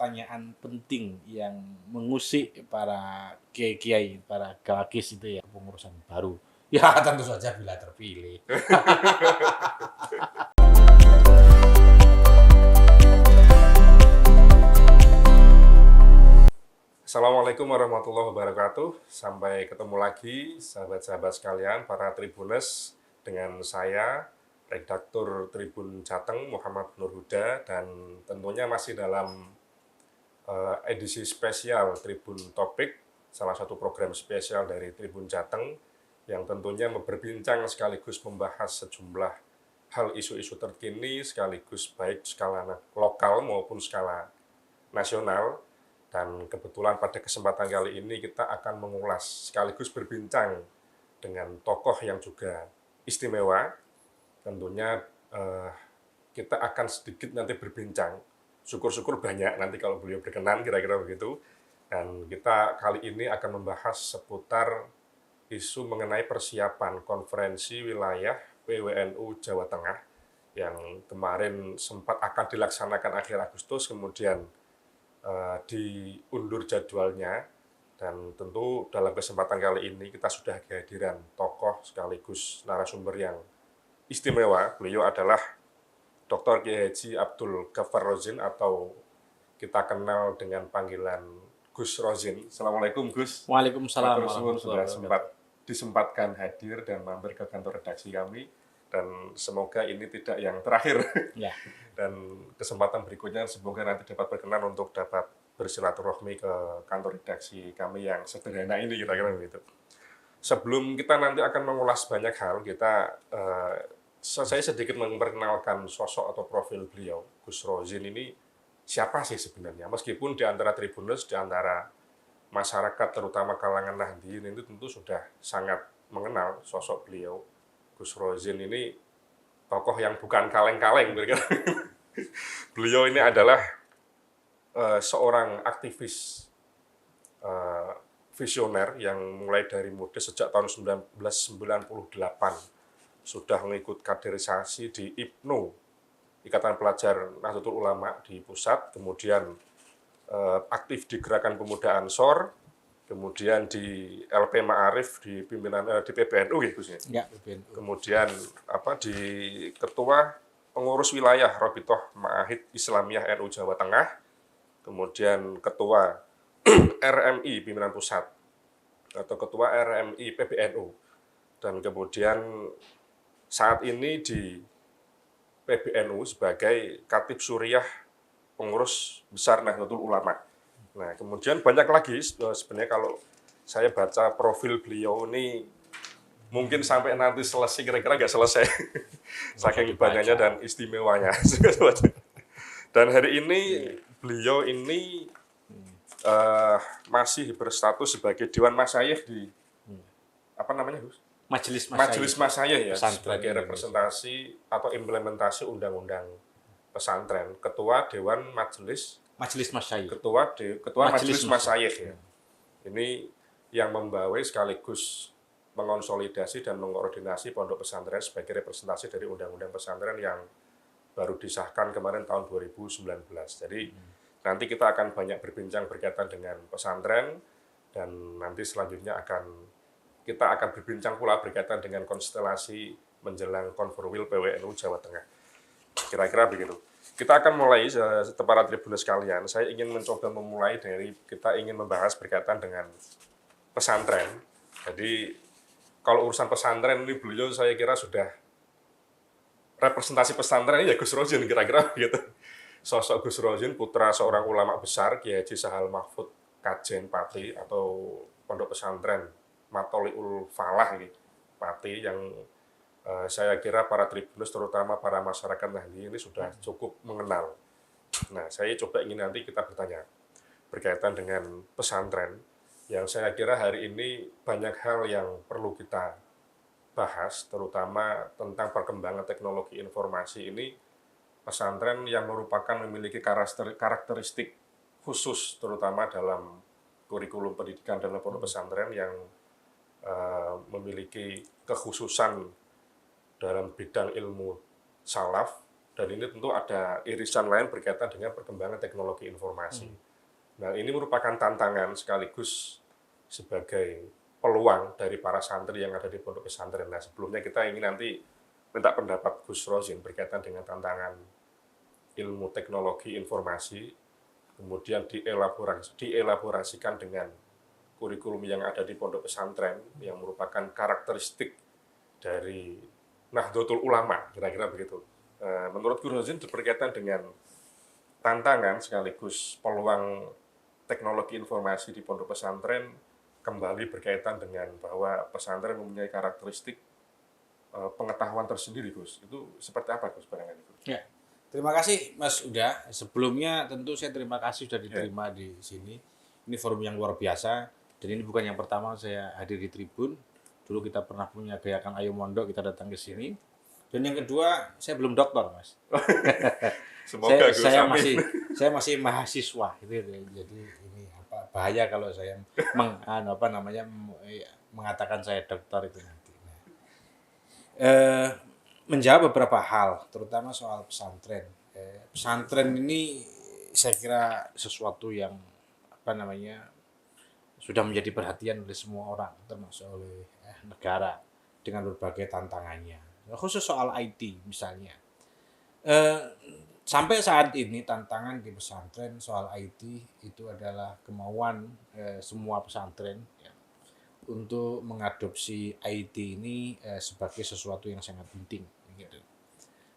pertanyaan penting yang mengusik para kiai-kiai, para galakis itu ya, pengurusan baru. Ya tentu saja bila terpilih. Assalamualaikum warahmatullahi wabarakatuh. Sampai ketemu lagi sahabat-sahabat sekalian, para Tribuners, dengan saya, Redaktur Tribun Jateng Muhammad Nur Huda, dan tentunya masih dalam edisi spesial Tribun Topik, salah satu program spesial dari Tribun Jateng yang tentunya berbincang sekaligus membahas sejumlah hal isu-isu terkini sekaligus baik skala lokal maupun skala nasional. Dan kebetulan pada kesempatan kali ini kita akan mengulas sekaligus berbincang dengan tokoh yang juga istimewa. Tentunya kita akan sedikit nanti berbincang, syukur-syukur banyak nanti kalau beliau berkenan, kira-kira begitu. Dan kita kali ini akan membahas seputar isu mengenai persiapan konferensi wilayah PWNU Jawa Tengah yang kemarin sempat akan dilaksanakan akhir Agustus, kemudian diundur jadwalnya. Dan tentu dalam kesempatan kali ini kita sudah kehadiran tokoh sekaligus narasumber yang istimewa. Beliau adalah Dr. Kiai Haji Abdul Ghaffar Rozzin, atau kita kenal dengan panggilan Gus Rozzin. Assalamualaikum Gus. Waalaikumsalam Sudah disempatkan hadir dan mampir ke kantor redaksi kami, dan semoga ini tidak yang terakhir. Ya. Dan kesempatan berikutnya semoga nanti dapat berkenan untuk dapat bersilaturahmi ke kantor redaksi kami yang sederhana ini, kira-kira begitu. Sebelum kita nanti akan mengulas banyak hal, saya sedikit memperkenalkan sosok atau profil beliau. Gus Rozzin ini siapa sih sebenarnya? Meskipun di antara Tribuners, di antara masyarakat terutama kalangan Nahdliyin itu tentu sudah sangat mengenal sosok beliau. Gus Rozzin ini tokoh yang bukan kaleng-kaleng. Beliau ini adalah seorang aktivis visioner yang mulai dari muda sejak tahun 1998 sudah mengikut kaderisasi di IPNU, Ikatan Pelajar Nahdlatul Ulama di pusat, kemudian aktif di Gerakan Pemuda Ansor, kemudian di LP Ma'arif di pimpinan di PBNU gitu sih. Ya, PBNU. Kemudian di ketua pengurus wilayah Rabithah Ma'ahid Islamiyah NU Jawa Tengah, kemudian ketua RMI pimpinan pusat atau ketua RMI PBNU, dan kemudian saat ini di PBNU sebagai Khatib Suriah pengurus besar Nahdlatul Ulama. Nah, kemudian banyak lagi sebenarnya kalau saya baca profil beliau ini mungkin sampai nanti selesai, kira-kira nggak selesai. Saking banyaknya dan istimewanya. Dan hari ini beliau ini masih berstatus sebagai Dewan Masyayikh di Gus? Majelis Masyayikh ya, sebagai representasi atau implementasi undang-undang pesantren, ketua Dewan Majelis Masyayikh. Ketua Majelis Masyayikh ya. Ini yang membawai sekaligus mengonsolidasi dan mengkoordinasi pondok pesantren sebagai representasi dari undang-undang pesantren yang baru disahkan kemarin tahun 2019. Jadi nanti kita akan banyak berbincang berkaitan dengan pesantren, dan nanti selanjutnya kita akan berbincang pula berkaitan dengan konstelasi menjelang Konforwil PWNU Jawa Tengah. Kira-kira begitu. Kita akan mulai, para Tribuners sekalian. Saya ingin mencoba memulai dari kita ingin membahas berkaitan dengan pesantren. Jadi kalau urusan pesantren ini beliau saya kira sudah representasi pesantren ini ya Gus Rozzin, kira-kira gitu. Sosok Gus Rozzin, putra seorang ulama besar, Kiai Haji Sahal Mahfud Kajen Pati, atau pondok pesantren Matoliul Falah gitu, Pati, yang saya kira para Tribuners terutama para masyarakat Nahdliyin ini sudah cukup mengenal. Nah, saya coba ingin nanti kita bertanya berkaitan dengan pesantren, yang saya kira hari ini banyak hal yang perlu kita bahas, terutama tentang perkembangan teknologi informasi ini. Pesantren yang memiliki karakteristik khusus, terutama dalam kurikulum pendidikan dalam pondok pesantren yang memiliki kekhususan dalam bidang ilmu salaf, Dan ini tentu ada irisan lain berkaitan dengan perkembangan teknologi informasi. Nah, ini merupakan tantangan sekaligus sebagai peluang dari para santri yang ada di pondok pesantren. Nah, sebelumnya kita ingin nanti minta pendapat Gus Rozin berkaitan dengan tantangan ilmu teknologi informasi, kemudian dielaborasikan dengan kurikulum yang ada di pondok pesantren yang merupakan karakteristik dari Nahdlatul Ulama, kira-kira begitu. Menurut Gus Rozin berkaitan dengan tantangan sekaligus peluang teknologi informasi di pondok pesantren kembali berkaitan dengan bahwa pesantren mempunyai karakteristik pengetahuan tersendiri, Gus. Itu seperti apa, Gus, barangkali, Gus? Ya. Terima kasih Mas Uda. Sebelumnya tentu saya terima kasih sudah diterima di sini. Ini forum yang luar biasa dan ini bukan yang pertama saya hadir di Tribun. Dulu kita pernah punya gerakan Ayo Mondok, kita datang ke sini. Dan yang kedua, saya belum doktor, Mas. Semoga, Gus, saya amin. masih mahasiswa gitu. Jadi ini bahaya kalau saya mengatakan saya dokter itu nanti. Menjawab beberapa hal, terutama soal pesantren. Pesantren ini saya kira sesuatu yang sudah menjadi perhatian oleh semua orang, termasuk oleh negara dengan berbagai tantangannya. Khusus soal IT misalnya. Sampai saat ini tantangan di pesantren soal IT itu adalah kemauan semua pesantren ya, untuk mengadopsi IT ini sebagai sesuatu yang sangat penting. Gitu.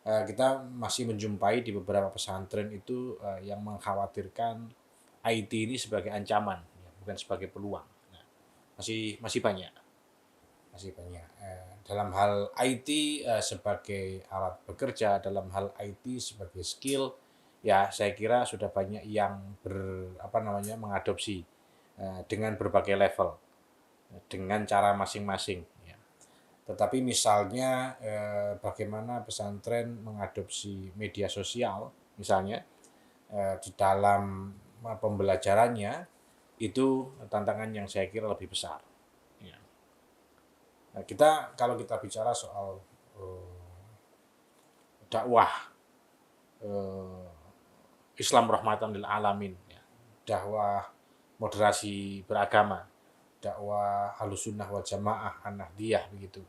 Kita masih menjumpai di beberapa pesantren itu yang mengkhawatirkan IT ini sebagai ancaman, ya, bukan sebagai peluang. Nah, masih banyak. Dalam hal IT sebagai alat bekerja, dalam hal IT sebagai skill, ya saya kira sudah banyak yang mengadopsi dengan berbagai level, dengan cara masing-masing. Ya. Tetapi misalnya bagaimana pesantren mengadopsi media sosial, misalnya di dalam pembelajarannya itu tantangan yang saya kira lebih besar. Ya. Nah, kalau kita bicara soal dakwah Islam rahmatan lil alamin, ya. Dakwah moderasi beragama, dakwah Ahlussunnah wal Jamaah An-Nahdliyah begitu.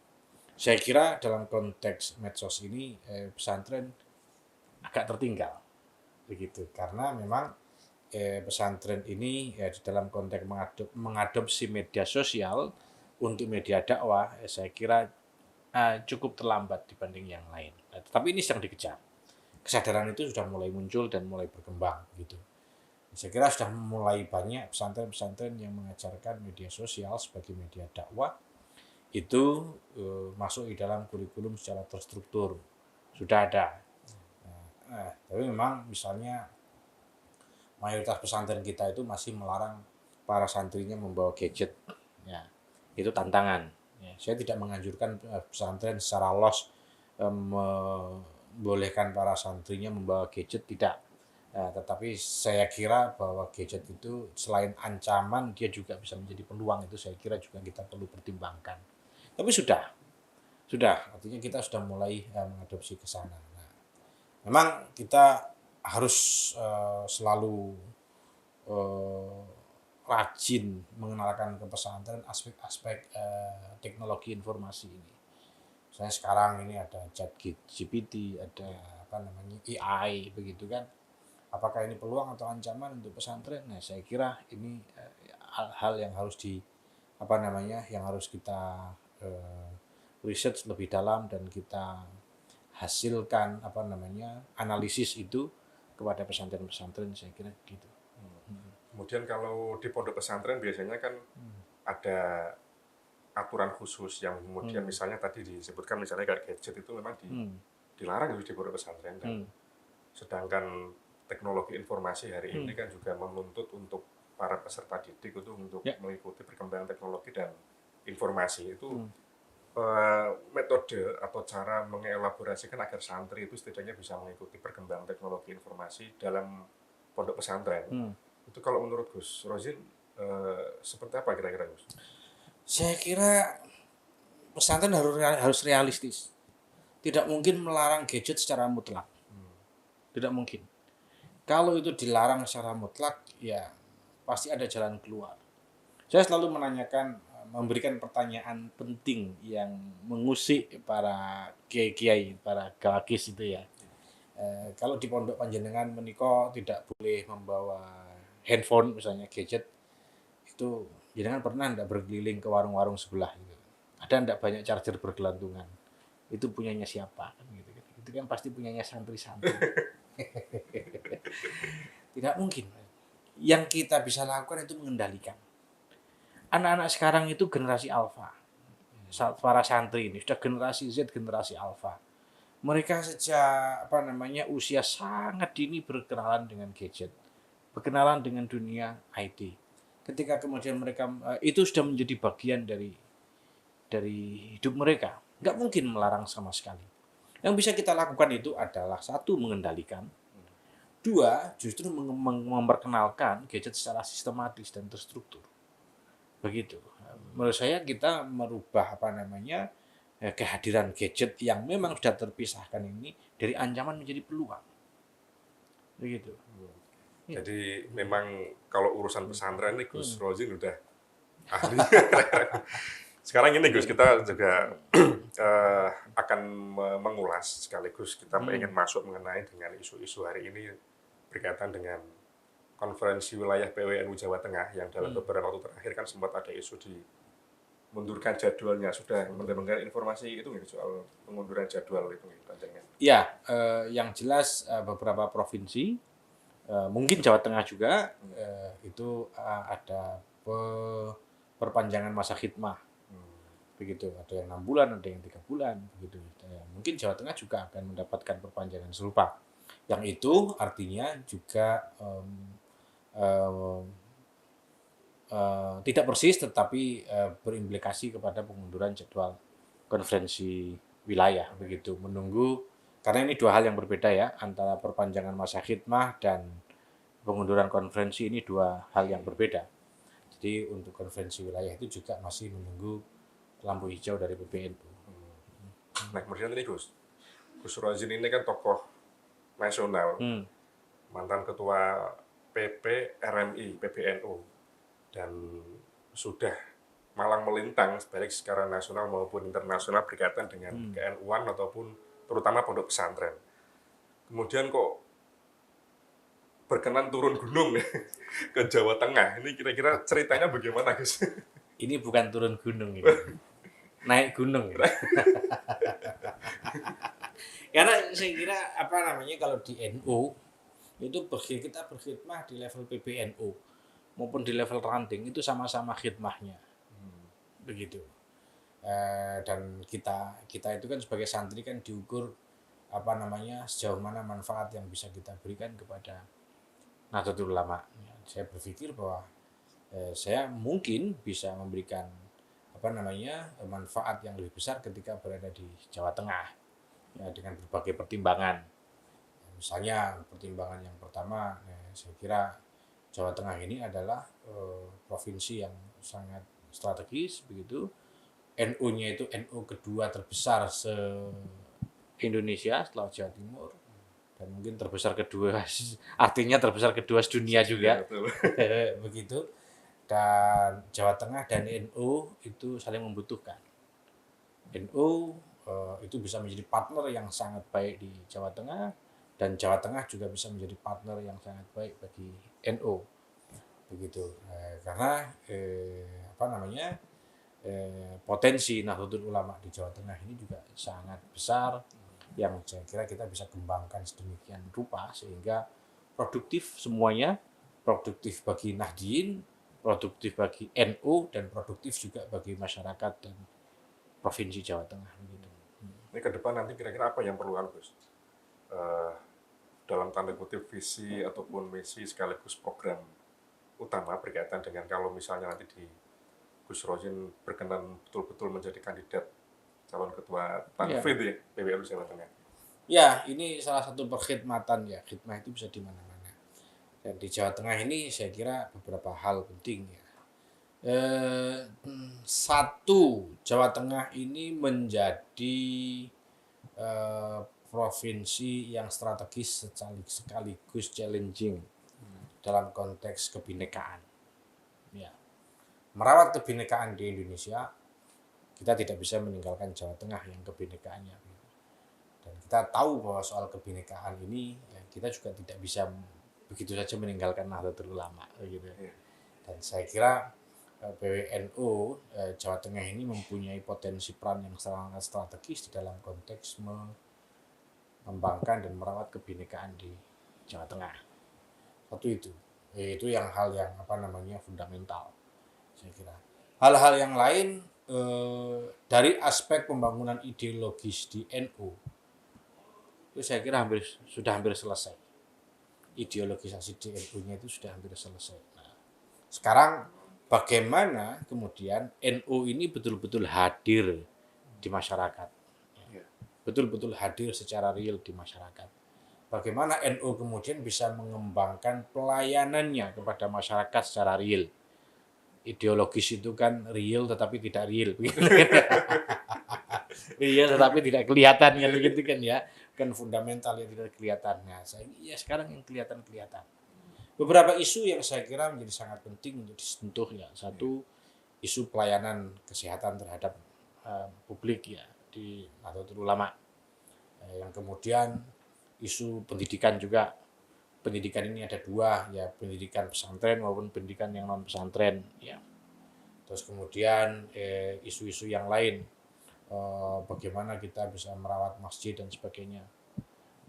Saya kira dalam konteks medsos ini pesantren agak tertinggal begitu karena memang pesantren ini di dalam konteks mengadopsi media sosial untuk media dakwah saya kira cukup terlambat dibanding yang lain. Tetapi ini sedang dikejar. Kesadaran itu sudah mulai muncul dan mulai berkembang gitu. Saya kira sudah mulai banyak pesantren-pesantren yang mengajarkan media sosial sebagai media dakwah itu masuk di dalam kurikulum secara terstruktur. Sudah ada. Tapi memang misalnya mayoritas pesantren kita itu masih melarang para santrinya membawa gadget. Ya, itu tantangan. Ya, saya tidak menganjurkan pesantren secara los membolehkan para santrinya membawa gadget, tidak. Tetapi saya kira bahwa gadget itu selain ancaman dia juga bisa menjadi peluang, itu saya kira juga kita perlu pertimbangkan. Tapi sudah artinya kita sudah mulai mengadopsi ke sana. Nah, memang kita harus selalu rajin mengenalkan ke pesantren aspek-aspek teknologi informasi ini. Misalnya sekarang ini ada ChatGPT, ada AI begitu kan. Apakah ini peluang atau ancaman untuk pesantren? Nah, saya kira ini hal yang harus yang harus kita research lebih dalam dan kita hasilkan analisis itu kepada pesantren-pesantren, saya kira gitu. Kemudian kalau di pondok pesantren biasanya kan ada aturan khusus yang kemudian misalnya tadi disebutkan misalnya kayak gadget itu memang dilarang di pondok pesantren. Dan sedangkan teknologi informasi hari ini kan juga menuntut untuk para peserta didik itu untuk mengikuti perkembangan teknologi dan informasi itu. Metode atau cara mengelaborasikan agar santri itu setidaknya bisa mengikuti perkembangan teknologi informasi dalam pondok pesantren. Itu kalau menurut Gus Rozin seperti apa kira-kira, Gus? Saya kira pesantren harus realistis. Tidak mungkin melarang gadget secara mutlak. Tidak mungkin. Kalau itu dilarang secara mutlak, ya pasti ada jalan keluar. Saya selalu menanyakan, memberikan pertanyaan penting yang mengusik para kiai-kiai, para galakis itu ya. Kalau di pondok panjenengan menika tidak boleh membawa handphone misalnya gadget, itu jenengan pernah enggak berkeliling ke warung-warung sebelah gitu. Ada enggak banyak charger bergelantungan? Itu punyanya siapa kan gitu kan. Itu kan pasti punyanya santri-santri. Tidak mungkin. Yang kita bisa lakukan itu mengendalikan. Anak-anak sekarang itu generasi alfa. Para santri ini sudah generasi Z, generasi alfa. Mereka sejak usia sangat dini berkenalan dengan gadget, berkenalan dengan dunia IT. Ketika kemudian mereka itu sudah menjadi bagian dari hidup mereka, nggak mungkin melarang sama sekali. Yang bisa kita lakukan itu adalah satu, mengendalikan, dua, justru memperkenalkan gadget secara sistematis dan terstruktur. Begitu. Menurut saya kita merubah kehadiran gadget yang memang sudah terpisahkan ini dari ancaman menjadi peluang. Begitu. Jadi memang kalau urusan pesantren ini Gus Rozin udah ahli. Sekarang ini Gus, kita juga akan mengulas sekaligus kita ingin masuk mengenai dengan isu-isu hari ini berkaitan dengan konferensi wilayah PWNU Jawa Tengah yang dalam beberapa waktu terakhir kan sempat ada isu mundurkan jadwalnya. Sudah mendengar informasi itu nggak soal pengunduran jadwal itu panjangnya? Ya, yang jelas beberapa provinsi, mungkin Jawa Tengah juga itu ada perpanjangan masa khidmah. Begitu, ada yang 6 bulan, ada yang 3 bulan, begitu. Mungkin Jawa Tengah juga akan mendapatkan perpanjangan serupa. Yang itu artinya juga tidak persis tetapi berimplikasi kepada pengunduran jadwal konferensi wilayah, begitu. Menunggu, karena ini dua hal yang berbeda ya, antara perpanjangan masa khidmah dan pengunduran konferensi, ini dua hal yang berbeda. Jadi untuk konferensi wilayah itu juga masih menunggu lampu hijau dari PBNU. Nah, kemudian ini Gus Rozin ini kan tokoh nasional, mantan ketua PP RMI PBNU, dan sudah malang melintang baik secara nasional maupun internasional berkaitan dengan ke-NU-an ataupun terutama pondok pesantren. Kemudian kok berkenan turun gunung ke Jawa Tengah. Ini kira-kira ceritanya bagaimana, Gus? Ini bukan turun gunung ini. Naik gunung. Ini. Karena saya kira kalau di NU itu kita berkhidmah di level PBNU maupun di level ranting itu sama-sama khidmahnya. Begitu. Dan kita itu kan sebagai santri kan diukur sejauh mana manfaat yang bisa kita berikan kepada Nahdlatul Ulama. Saya berpikir bahwa saya mungkin bisa memberikan manfaat yang lebih besar ketika berada di Jawa Tengah ya, dengan berbagai pertimbangan. Misalnya pertimbangan yang pertama, saya kira Jawa Tengah ini adalah provinsi yang sangat strategis, begitu. NU-nya itu NU kedua terbesar se-Indonesia setelah Jawa Timur, dan mungkin terbesar kedua, artinya terbesar kedua sedunia juga. Begitu. Dan Jawa Tengah dan NU itu saling membutuhkan. NU itu bisa menjadi partner yang sangat baik di Jawa Tengah, dan Jawa Tengah juga bisa menjadi partner yang sangat baik bagi NU. Begitu. Karena potensi Nahdlatul Ulama di Jawa Tengah ini juga sangat besar, yang saya kira kita bisa kembangkan sedemikian rupa sehingga produktif semuanya, produktif bagi Nahdien, produktif bagi NU, dan produktif juga bagi masyarakat dan provinsi Jawa Tengah. Begitu. Ini ke depan nanti kira-kira apa yang perlu Gus? Dalam tanda kutip visi ataupun misi sekaligus program utama berkaitan dengan kalau misalnya nanti di Gus Rozin berkenan betul-betul menjadi kandidat calon ketua Tanfid ya, PBNU Jawa Tengah. Ya, ini salah satu perkhidmatan ya, khidmah itu bisa di mana-mana. Dan di Jawa Tengah ini saya kira beberapa hal penting ya. Satu, Jawa Tengah ini menjadi provinsi yang strategis sekaligus challenging dalam konteks kebinekaan. Ya. Merawat kebinekaan di Indonesia, kita tidak bisa meninggalkan Jawa Tengah yang kebinekaannya. Dan kita tahu bahwa soal kebinekaan ini, ya, kita juga tidak bisa begitu saja meninggalkan Nahdlatul Ulama. Gitu. Dan saya kira PWNU Jawa Tengah ini mempunyai potensi peran yang sangat strategis di dalam konteks mengembangkan dan merawat kebinekaan di Jawa Tengah. Satu itu yang hal yang fundamental, saya kira. Hal-hal yang lain dari aspek pembangunan ideologis di NU itu saya kira sudah hampir selesai. Ideologisasi di NU-nya itu sudah hampir selesai. Nah, sekarang bagaimana kemudian NU ini betul-betul hadir di masyarakat, betul-betul hadir secara real di masyarakat. Bagaimana NU kemudian bisa mengembangkan pelayanannya kepada masyarakat secara real. Ideologis itu kan real tetapi tidak real. Real tetapi tidak kelihatan kan begitu kan ya. Kan fundamental yang tidak kelihatan. Nah, sekarang yang kelihatan. Beberapa isu yang saya kira menjadi sangat penting untuk disentuh ya. Satu, isu pelayanan kesehatan terhadap publik ya di Nahdlatul Ulama. Yang kemudian isu pendidikan juga. Pendidikan ini ada dua, ya pendidikan pesantren maupun pendidikan yang non pesantren ya. Terus kemudian isu-isu yang lain, bagaimana kita bisa merawat masjid dan sebagainya.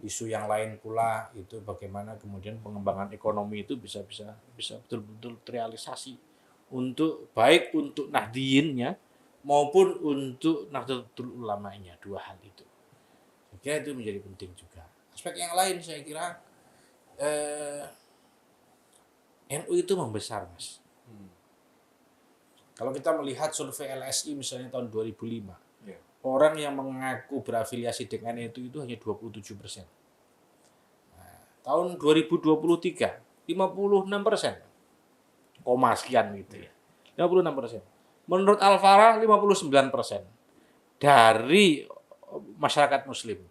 Isu yang lain pula itu bagaimana kemudian pengembangan ekonomi itu bisa betul-betul terrealisasi baik untuk Nahdliyin-nya maupun untuk Nahdlatul Ulama-nya, dua hal itu. Saya kira itu menjadi penting juga. Aspek yang lain saya kira NU itu membesar, Mas. Kalau kita melihat survei LSI misalnya tahun 2005, orang yang mengaku berafiliasi dengan NU itu hanya 27%. Nah, tahun 2023, 56%. Koma sekian gitu ya. 56%. Menurut Al-Farah 59% dari masyarakat muslim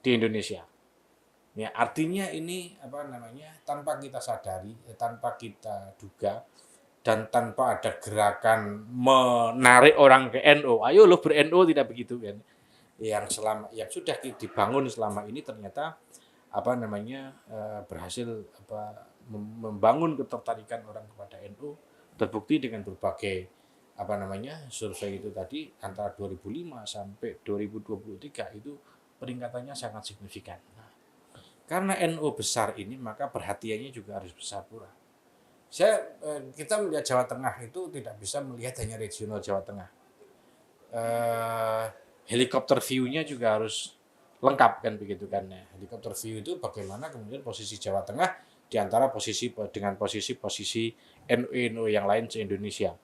di Indonesia. Ya, artinya ini tanpa kita sadari, tanpa kita duga dan tanpa ada gerakan menarik orang ke NU. Ayo lo ber-NU, tidak begitu kan. Yang sudah dibangun selama ini ternyata berhasil membangun ketertarikan orang kepada NU, terbukti dengan berbagai survei itu tadi antara 2005 sampai 2023 itu peningkatannya sangat signifikan. Karena NU besar ini, maka perhatiannya juga harus besar pula. Kita melihat Jawa Tengah itu tidak bisa melihat hanya regional Jawa Tengah. Helikopter view-nya juga harus lengkap kan begitu kan ya. Helikopter view itu bagaimana kemudian posisi Jawa Tengah di antara posisi NU yang lain se-Indonesia.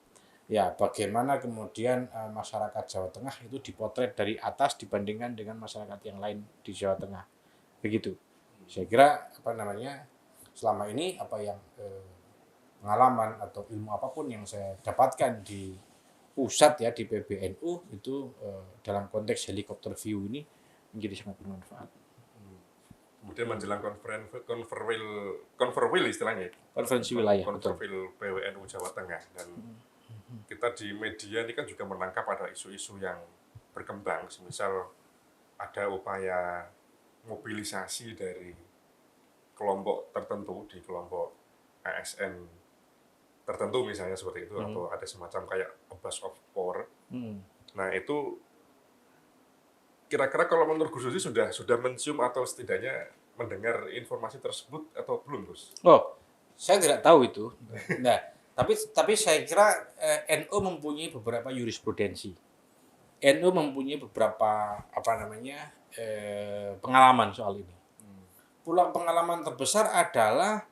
Ya, bagaimana kemudian masyarakat Jawa Tengah itu dipotret dari atas dibandingkan dengan masyarakat yang lain di Jawa Tengah. Begitu. Saya kira selama ini pengalaman atau ilmu apapun yang saya dapatkan di pusat ya di PBNU itu dalam konteks helikopter view ini menjadi sangat bermanfaat. Kemudian menjelang konferwil istilahnya, konferensi wilayah, konferwil PWNU Jawa Tengah, dan kita di media ini kan juga menangkap ada isu-isu yang berkembang, misal ada upaya mobilisasi dari kelompok tertentu di kelompok ASN tertentu misalnya seperti itu, atau ada semacam kayak a bus of power. Nah itu kira-kira kalau menurut Gus Susi sudah mencium atau setidaknya mendengar informasi tersebut atau belum, Gus? Oh, saya tidak tahu itu. Nah, tapi saya kira NU mempunyai beberapa jurisprudensi. NU mempunyai beberapa pengalaman soal ini. Pulang pengalaman terbesar adalah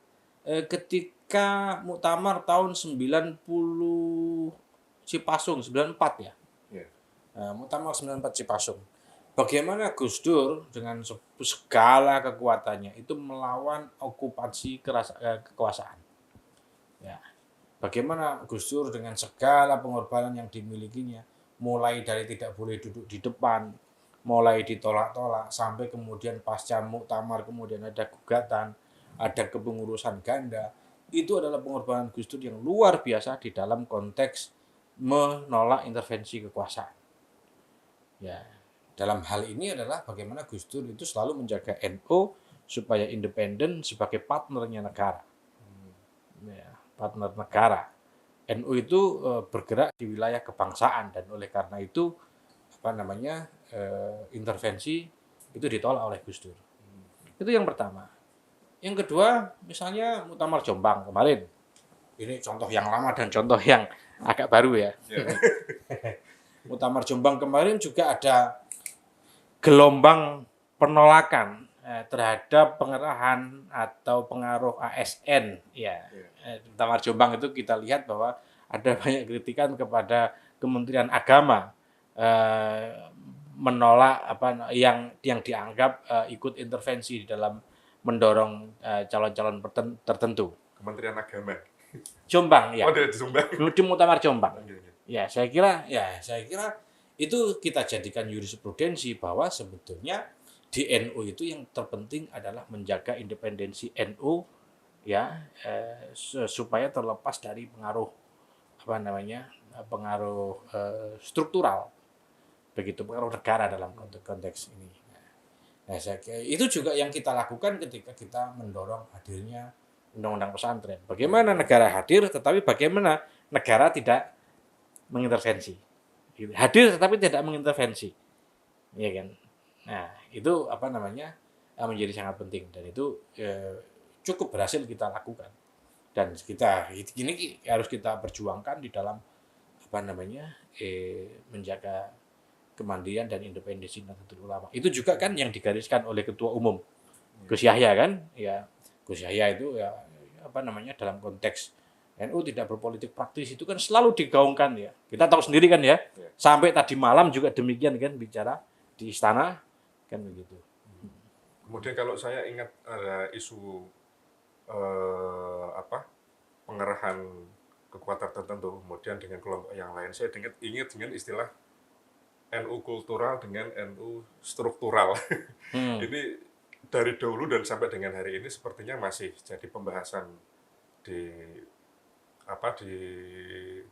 ketika Muktamar tahun 90 Cipasung 94 ya. Muktamar 94 Cipasung. Bagaimana Gus Dur dengan segala kekuatannya itu melawan okupasi kekuasaan. Ya. Bagaimana Gus Dur dengan segala pengorbanan yang dimilikinya, mulai dari tidak boleh duduk di depan, mulai ditolak-tolak sampai kemudian pasca muktamar kemudian ada gugatan, ada kepengurusan ganda. Itu adalah pengorbanan Gus Dur yang luar biasa di dalam konteks menolak intervensi kekuasaan. Ya, dalam hal ini adalah bagaimana Gus Dur itu selalu menjaga NU supaya independen sebagai partnernya negara. Ya, partner negara. NU itu bergerak di wilayah kebangsaan dan oleh karena itu intervensi itu ditolak oleh Gus Dur. Itu yang pertama. Yang kedua, misalnya Muktamar Jombang kemarin. Ini contoh yang lama dan contoh yang agak baru ya. Muktamar Jombang kemarin juga ada gelombang penolakan terhadap pengerahan atau pengaruh ASN ya. Muktamar Jombang itu kita lihat bahwa ada banyak kritikan kepada Kementerian Agama menolak yang dianggap ikut intervensi di dalam mendorong calon-calon tertentu. Kementerian Agama. Jombang ya. Oh, dari Jombang. Di Muktamar Jombang. Ya, saya kira itu kita jadikan jurisprudensi bahwa sebetulnya di NU itu yang terpenting adalah menjaga independensi NU ya supaya terlepas dari pengaruh struktural, begitu, pengaruh negara dalam konteks ini. Nah, itu juga yang kita lakukan ketika kita mendorong hadirnya undang-undang pesantren. Bagaimana negara hadir, tetapi bagaimana negara tidak mengintervensi. Hadir tetapi tidak mengintervensi, ya kan? Nah, itu menjadi sangat penting dan itu cukup berhasil kita lakukan. Dan ini harus kita perjuangkan di dalam menjaga kemandirian dan independensi Nahdlatul Ulama. Itu juga kan yang digariskan oleh Ketua Umum Gus Yahya kan? Ya, Gus Yahya itu ya dalam konteks NU tidak berpolitik praktis itu kan selalu digaungkan ya. Kita tahu sendiri kan ya. Sampai tadi malam juga demikian kan bicara di istana kan begitu. Kemudian kalau saya ingat ada isu pengerahan kekuatan tertentu, kemudian dengan kelompok yang lain, saya ingat dengan istilah NU kultural dengan NU struktural. Ini dari dahulu dan sampai dengan hari ini sepertinya masih jadi pembahasan di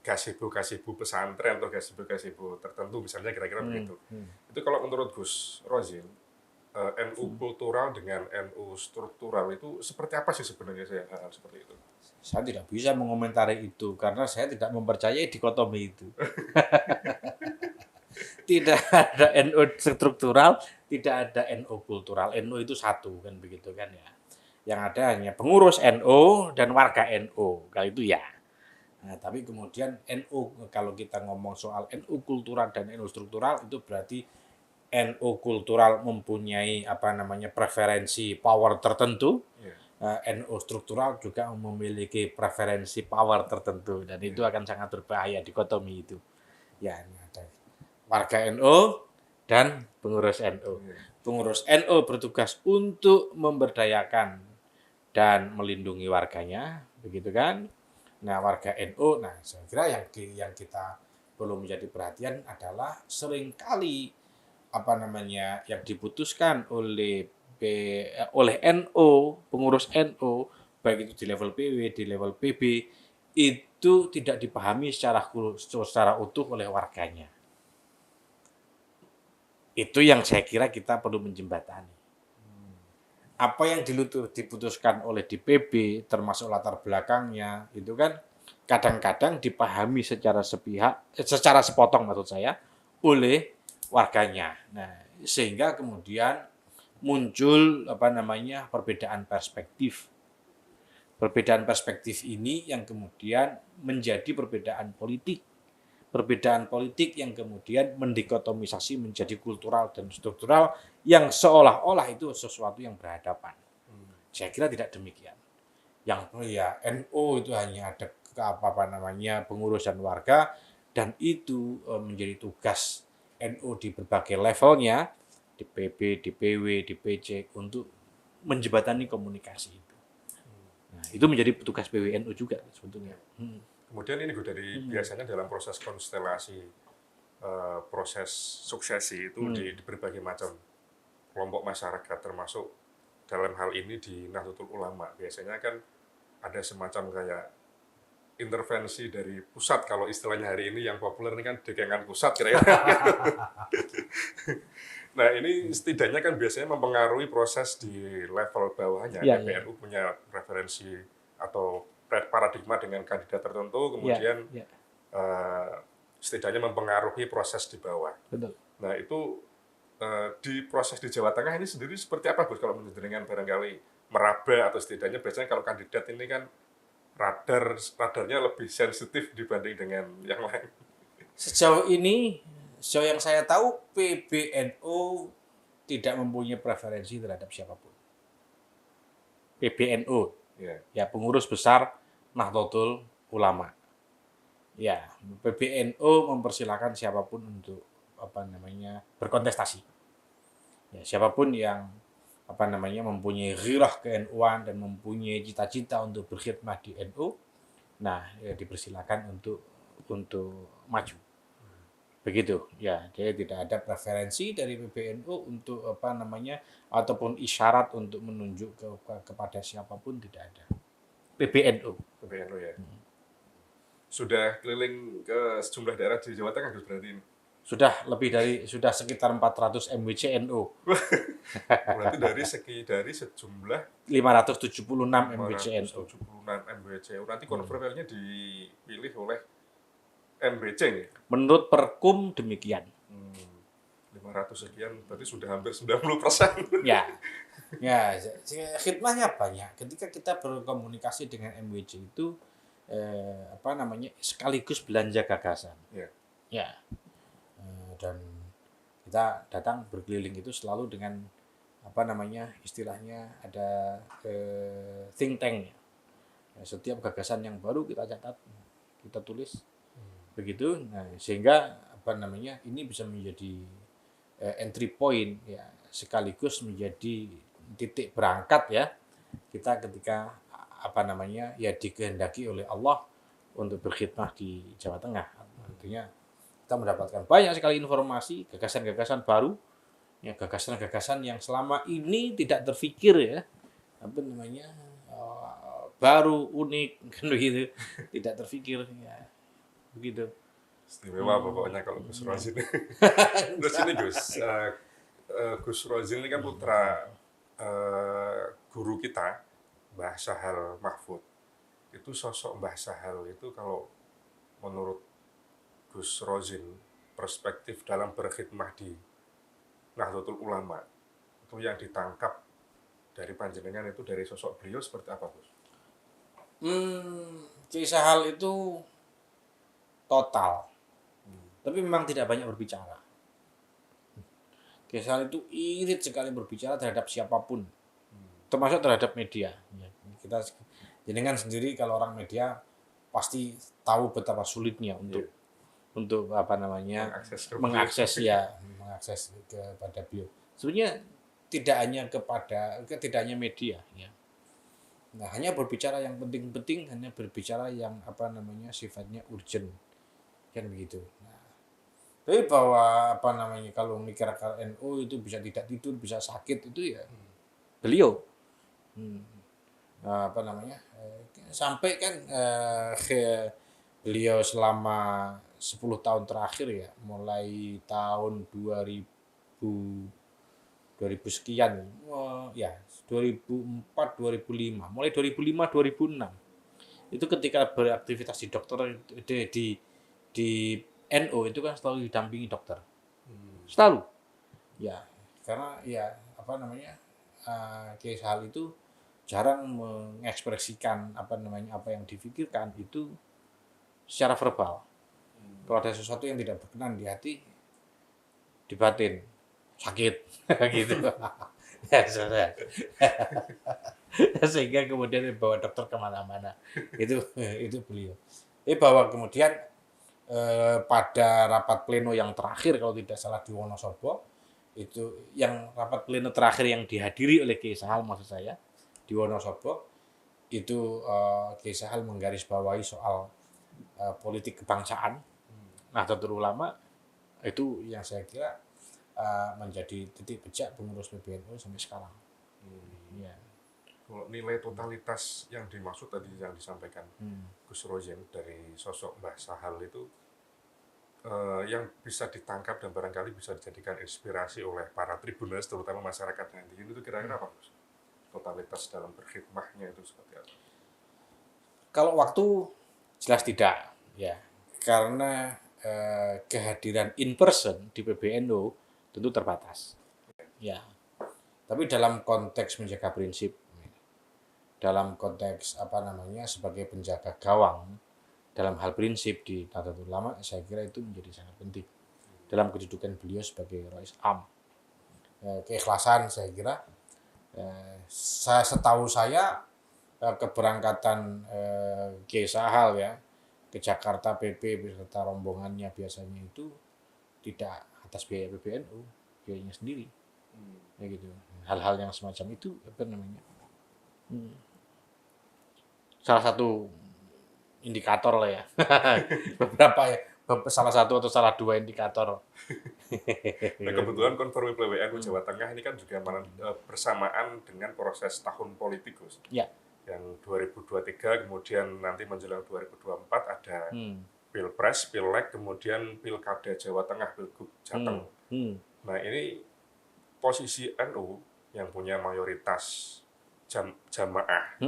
gazebo pesantren atau gazebo tertentu misalnya kira-kira begitu. Itu kalau menurut Gus Rozin, NU kultural dengan NU struktural itu seperti apa sih sebenarnya hal seperti itu? Saya tidak bisa mengomentari itu karena saya tidak mempercayai dikotomi itu. Tidak ada NU struktural, tidak ada NU kultural. NU itu satu kan begitu kan ya. Yang ada hanya pengurus NU dan warga NU. Kalau itu ya. Nah, tapi kemudian NU kalau kita ngomong soal NU kultural dan NU struktural itu berarti NU kultural mempunyai preferensi power tertentu. NU struktural juga memiliki preferensi power tertentu dan itu akan sangat berbahaya dikotomi itu. Ya, ada warga NU dan pengurus NU. Pengurus NU bertugas untuk memberdayakan dan melindungi warganya, begitu kan? Nah, warga NU, saya kira yang kita perlu menjadi perhatian adalah seringkali yang diputuskan oleh NU, pengurus NU, baik itu di level PW, di level PB, itu tidak dipahami secara utuh oleh warganya. Itu yang saya kira kita perlu menjembatani. Apa yang diputuskan oleh DPB, termasuk latar belakangnya, itu kan kadang-kadang dipahami secara sepotong maksud saya, oleh warganya. Nah, sehingga kemudian muncul perbedaan perspektif. Perbedaan perspektif ini yang kemudian menjadi perbedaan politik. Perbedaan politik yang kemudian mendikotomisasi menjadi kultural dan struktural yang seolah-olah itu sesuatu yang berhadapan. Saya kira tidak demikian. Yang NU itu hanya ada pengurus dan warga dan itu menjadi tugas NU di berbagai levelnya, di PB, di PW, di PC untuk menjembatani komunikasi itu. Nah, itu menjadi tugas PWNU juga sebetulnya. Kemudian ini dari biasanya dalam proses konstelasi proses suksesi itu di berbagai macam kelompok masyarakat, termasuk dalam hal ini di Nahdlatul Ulama. Biasanya kan ada semacam kayak intervensi dari pusat, kalau istilahnya hari ini yang populer ini kan dekangan pusat kira-kira. Nah ini setidaknya kan biasanya mempengaruhi proses di level bawahnya. PBNU punya referensi atau paradigma dengan kandidat tertentu, kemudian setidaknya mempengaruhi proses di bawah. Betul. Nah itu di proses di Jawa Tengah ini sendiri seperti apa, Gus? Kalau menurut dengan barangkali meraba, atau setidaknya biasanya kalau kandidat ini kan radarnya lebih sensitif dibanding dengan yang lain. Sejauh yang saya tahu, PBNU tidak mempunyai preferensi terhadap siapapun. PBNU, ya pengurus besar Nahdlatul Ulama. Ya, PBNU mempersilahkan siapapun untuk berkontestasi. Ya, siapapun yang mempunyai ghirah ke-NU-an dan mempunyai cita-cita untuk berkhidmat di NU, nah ya, dipersilakan untuk maju. Begitu. Ya, jadi tidak ada preferensi dari PBNU untuk ataupun isyarat untuk menunjuk kepada siapapun, tidak ada. PBNU ya. Sudah keliling ke sejumlah daerah di Jawa Tengah, Gus, berarti ini? Sudah sekitar 400 MWC NU. Berarti dari sejumlah 576 MWC NU. 576 MWC. Nanti konfirmasinya dipilih oleh MWC nih. Menurut Perkum demikian. 500 sekian, berarti sudah hampir 90%. Ya. Ya, khidmahnya banyak. Ketika kita berkomunikasi dengan MWC itu sekaligus belanja gagasan. Ya. Dan kita datang berkeliling itu selalu dengan istilahnya ada think tank. Setiap gagasan yang baru kita catat, kita tulis, begitu. Nah, sehingga ini bisa menjadi entry point, ya, sekaligus menjadi titik berangkat, ya, kita ketika dikehendaki oleh Allah untuk berkhidmat di Jawa Tengah. Artinya kita mendapatkan banyak sekali informasi, gagasan-gagasan baru, ya, gagasan-gagasan yang selama ini tidak terfikir, ya, baru, unik, kan begitu, tidak terfikir, ya, begitu. Istimewa pokoknya kalau Gus Rozin. Terus ini Gus Rozin ini kan putra guru kita, Mbah Sahal Mahfud. Itu sosok Mbah Sahal itu kalau menurut Gus Rozin, perspektif dalam berkhidmah di Nahdlatul Ulama, itu yang ditangkap dari panjenengan itu dari sosok beliau seperti apa, Gus? Kiai Sahal itu total, tapi memang tidak banyak berbicara. Kiai Sahal itu irit sekali berbicara terhadap siapapun, termasuk terhadap media. Kita jenengan sendiri kalau orang media pasti tahu betapa sulitnya untuk mengakses kepada beliau. Sebenarnya tidak hanya media, ya. Nah, hanya berbicara yang penting-penting, hanya berbicara yang sifatnya urgent, kan begitu. Nah, tapi bahwa kalau mikirkan NU itu bisa tidak tidur, bisa sakit, itu ya beliau. Sampai kan beliau selama 10 tahun terakhir, ya, mulai tahun 2000 sekian, ya 2004 2005, mulai 2005 2006 itu ketika beraktivitas di dokter di NU itu kan selalu didampingi dokter, selalu, ya, karena ya Kiai Sahal itu jarang mengekspresikan apa yang difikirkan itu secara verbal. Kalau ada sesuatu yang tidak berkenan di hati, di batin, sakit, gitu. Ya, sudah. Sehingga kemudian dibawa dokter kemana-mana. Itu beliau. Bahwa kemudian pada rapat pleno yang terakhir, kalau tidak salah di Wonosobo, itu yang rapat pleno terakhir yang dihadiri oleh Kiai Sahal, maksud saya, di Wonosobo, itu Kiai Sahal menggarisbawahi soal politik kebangsaan Nahdlatul Ulama, Itu yang saya kira menjadi titik pijak pengurus PBNU sampai sekarang. Ya. Kalau nilai totalitas yang dimaksud tadi yang disampaikan Gus Rozin dari sosok Mbah Sahal itu yang bisa ditangkap dan barangkali bisa dijadikan inspirasi oleh para Tribuners, terutama masyarakat nanti itu kira-kira apa Gus? Totalitas dalam berkhidmahnya itu seperti apa? Kalau waktu jelas tidak, ya, karena kehadiran in person di PBNU tentu terbatas, ya. Tapi dalam konteks menjaga prinsip, dalam konteks sebagai penjaga gawang dalam hal prinsip di Nahdlatul Ulama, saya kira itu menjadi sangat penting dalam kedudukan beliau sebagai Rais Am. Keikhlasan saya kira, setahu saya keberangkatan Kiai Sahal ya ke Jakarta PP beserta rombongannya biasanya itu tidak atas biaya PBNU, biayanya sendiri, ya gitu. Hal-hal yang semacam itu apa namanya? Salah satu indikator lah ya. Beberapa ya, salah satu atau salah dua indikator. Nah, kebetulan konferensi PWNU Jawa Tengah ini kan juga bersamaan dengan proses tahun politik, Gus. Ya. Yang 2023, kemudian nanti menjelang 2024 ada Pilpres, Pileg, kemudian Pilkada Jawa Tengah, Pilgub Jateng. Nah, ini posisi NU yang punya mayoritas jamaah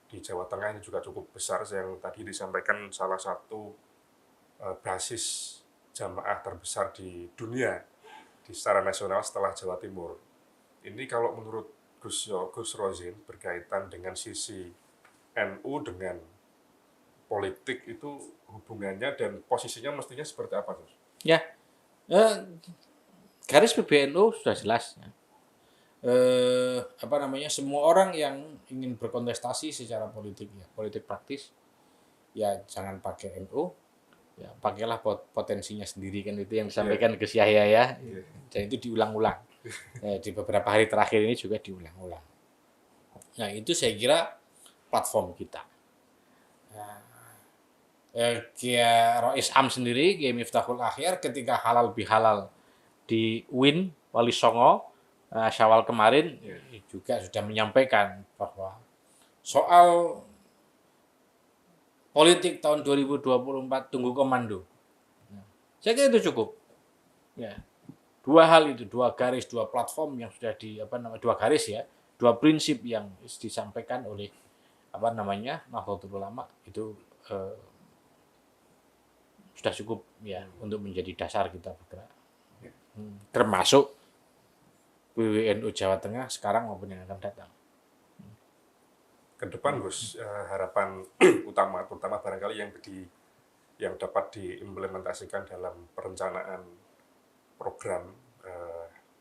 di Jawa Tengah ini juga cukup besar, yang tadi disampaikan salah satu basis jamaah terbesar di dunia di secara nasional setelah Jawa Timur. Ini kalau menurut Gus Rozin berkaitan dengan sisi NU dengan politik itu hubungannya dan posisinya mestinya seperti apa, Gus? Ya, garis PBNU sudah jelas. Ya. Semua orang yang ingin berkontestasi secara politik, ya politik praktis, ya jangan pakai NU, ya pakailah potensinya sendiri, kan itu yang disampaikan Gus Yahya ya. Dan itu diulang-ulang. Di beberapa hari terakhir ini juga diulang-ulang. Nah, itu saya kira platform kita. Kiai Rais Am sendiri, Kiai Miftahul Akhir, ketika halal bihalal di UIN Wali Songo Syawal kemarin juga sudah menyampaikan bahwa soal politik tahun 2024 tunggu komando. Saya kira itu cukup. Ya. Dua hal itu, dua garis, dua platform yang sudah dua garis ya, dua prinsip yang disampaikan oleh Nahdlatul Ulama itu sudah cukup ya untuk menjadi dasar kita bergerak. Termasuk PBNU Jawa Tengah sekarang maupun yang akan datang. Ke depan, Gus, harapan utama, terutama barangkali yang dapat diimplementasikan dalam perencanaan program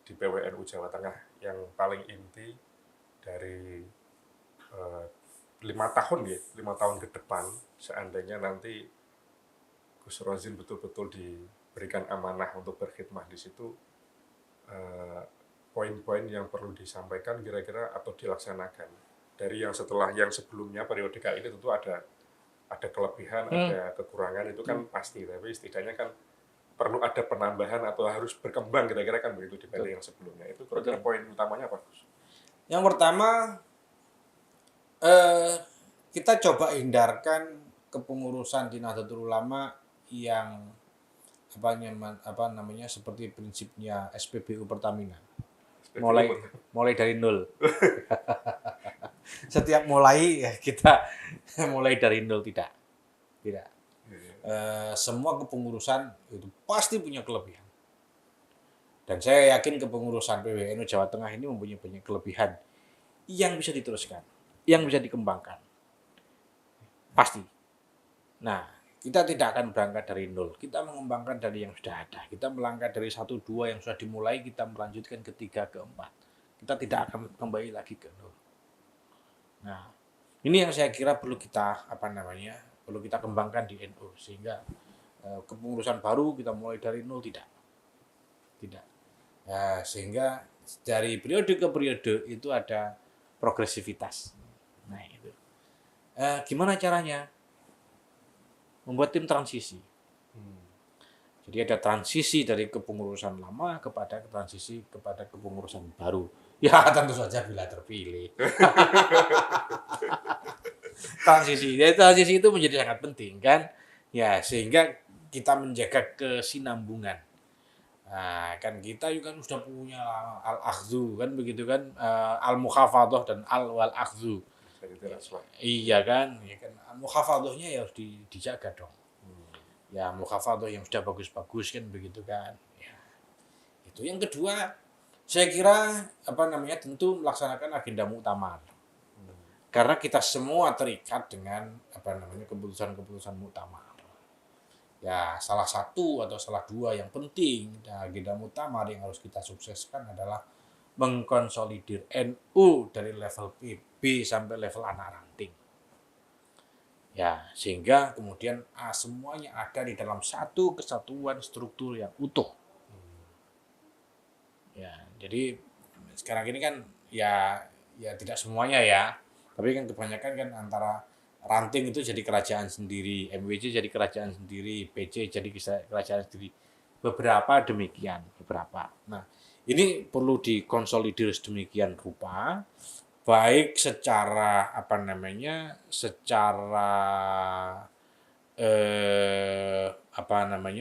di PWNU Jawa Tengah yang paling inti dari 5 tahun ke depan, seandainya nanti Gus Rozin betul-betul diberikan amanah untuk berkhidmah di situ, poin-poin yang perlu disampaikan kira-kira atau dilaksanakan dari yang sebelumnya periode kali ini tentu ada kelebihan, ada kekurangan, itu kan pasti, tapi setidaknya kan perlu ada penambahan atau harus berkembang kira-kira kan begitu dibanding yang sebelumnya. Itu kira-kira poin utamanya apa, Gus? Yang pertama, kita coba hindarkan kepengurusan di Nahdlatul Ulama yang seperti prinsipnya SPBU Pertamina. Mulai dari nol. Setiap mulai ya kita mulai dari nol, tidak. Semua kepengurusan itu pasti punya kelebihan. Dan saya yakin kepengurusan PBNU Jawa Tengah ini mempunyai banyak kelebihan yang bisa diteruskan, yang bisa dikembangkan. Pasti. Nah, kita tidak akan berangkat dari nol. Kita mengembangkan dari yang sudah ada. Kita melangkah dari 1-2 yang sudah dimulai, kita melanjutkan ke 3, ke 4. Kita tidak akan kembali lagi ke nol. Nah, ini yang saya kira perlu kita kembangkan di NU, sehingga kepengurusan baru kita mulai dari nol tidak. Nah, sehingga dari periode ke periode itu ada progresivitas. Nah, itu. Gimana caranya? Membuat tim transisi. Jadi ada transisi dari kepengurusan lama kepada kepengurusan baru. Ya tentu saja bila terpilih. Transisi itu menjadi sangat penting kan. Ya sehingga kita menjaga kesinambungan. Nah, kan kita juga kan sudah punya al-akhdhu kan begitu kan, al-mukhafadhah dan al-wal-akhdhu. Iya kan, al-mukhafadhahnya ya harus dijaga dong. Ya mukhafadhah yang sudah bagus-bagus kan begitu kan. Ya. Itu yang kedua, saya kira tentu melaksanakan agenda muktamar. Karena kita semua terikat dengan keputusan-keputusan muktamar. Ya, salah satu atau salah dua yang penting agenda muktamar yang harus kita sukseskan adalah mengkonsolidir NU dari level PB sampai level anak ranting. Ya, sehingga kemudian semuanya ada di dalam satu kesatuan struktur yang utuh. Ya, jadi sekarang ini kan ya tidak semuanya ya, tapi kan kebanyakan kan antara ranting itu jadi kerajaan sendiri, MWJ jadi kerajaan sendiri, PC jadi kerajaan sendiri. Beberapa demikian, beberapa. Nah, ini perlu dikonsolidir sedemikian rupa, baik secara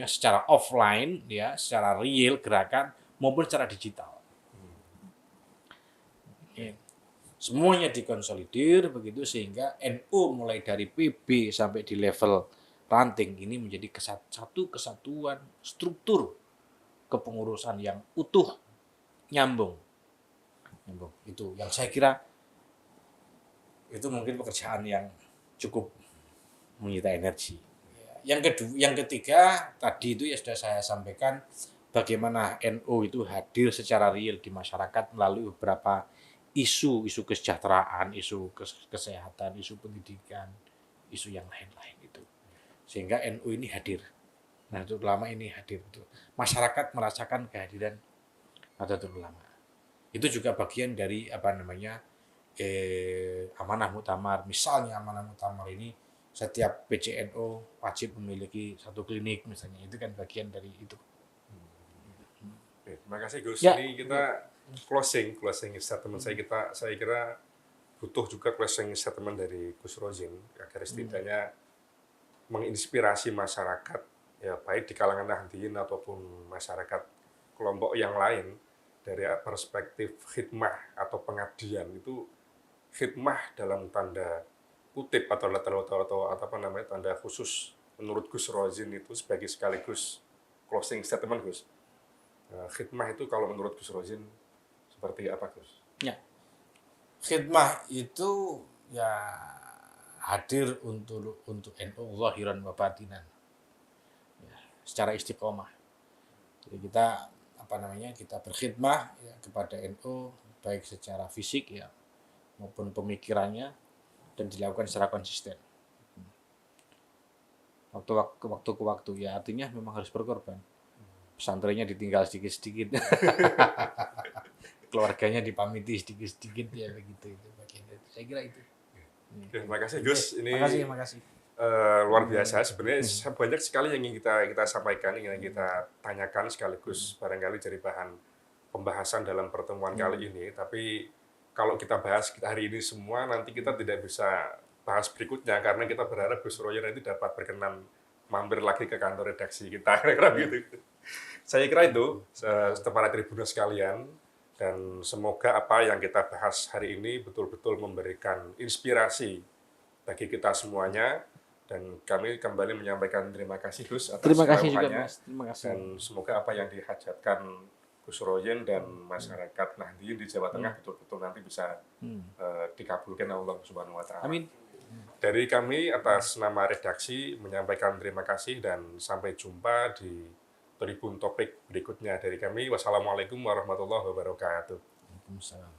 secara offline ya, secara real gerakan maupun secara digital. Semuanya dikonsolidir begitu sehingga NU mulai dari PB sampai di level ranting ini menjadi satu kesatuan struktur kepengurusan yang utuh, nyambung. Itu yang saya kira itu mungkin pekerjaan yang cukup menyita energi. Yang ketiga tadi itu ya sudah saya sampaikan bagaimana NU itu hadir secara real di masyarakat melalui beberapa isu kesejahteraan, isu kesehatan, isu pendidikan, isu yang lain-lain itu. Sehingga NU ini hadir. Nahdlatul Ulama ini hadir itu. Masyarakat merasakan kehadiran Nahdlatul Ulama. Itu juga bagian dari amanah muktamar. Misalnya amanah muktamar ini setiap PCNU wajib memiliki satu klinik misalnya. Itu kan bagian dari itu. Terima kasih Gus. Ya. Ini kita closing statement saya kira butuh juga closing statement dari Gus Rozin agar setidaknya menginspirasi masyarakat ya baik di kalangan Nahdliyin ataupun masyarakat kelompok yang lain dari perspektif khidmah atau pengabdian. Itu khidmah dalam tanda kutip atau tanda khusus menurut Gus Rozin itu sebagai sekaligus closing statement Gus. Khidmah itu kalau menurut Gus Rozin seperti apa Gus? Ya, khidmah itu ya hadir untuk NU zahiran wa batinan, ya, secara istiqomah. Jadi kita kita berkhidmah ya, kepada NU baik secara fisik ya maupun pemikirannya dan dilakukan secara konsisten. Waktu ke waktu ya artinya memang harus berkorban. Pesantrennya ditinggal sedikit-sedikit. Keluarganya dipamiti sedikit-sedikit ya begitu itu bagian dari itu. Saya kira itu. Terima kasih Gus. Ini makasih. Luar biasa sebenarnya banyak sekali yang ingin kita sampaikan, yang kita tanyakan sekaligus barangkali jadi bahan pembahasan dalam pertemuan kali ini. Tapi kalau kita bahas hari ini semua nanti kita tidak bisa bahas berikutnya karena kita berharap Gus Royer nanti dapat berkenan mampir lagi ke kantor redaksi kita kira-kira gitu. Saya kira itu para Tribuners sekalian dan semoga apa yang kita bahas hari ini betul-betul memberikan inspirasi bagi kita semuanya dan kami kembali menyampaikan terima kasih Gus atas kesempatannya. Terima kasih. Dan semoga apa yang dihajatkan Gus Royen dan masyarakat Nahdliyin di Jawa Tengah betul-betul nanti bisa dikabulkan Allah Subhanahu wa taala. Amin. Dari kami atas nama redaksi menyampaikan terima kasih dan sampai jumpa di Tribun Topik berikutnya dari kami. Wassalamualaikum warahmatullahi wabarakatuh. Waalaikumsalam.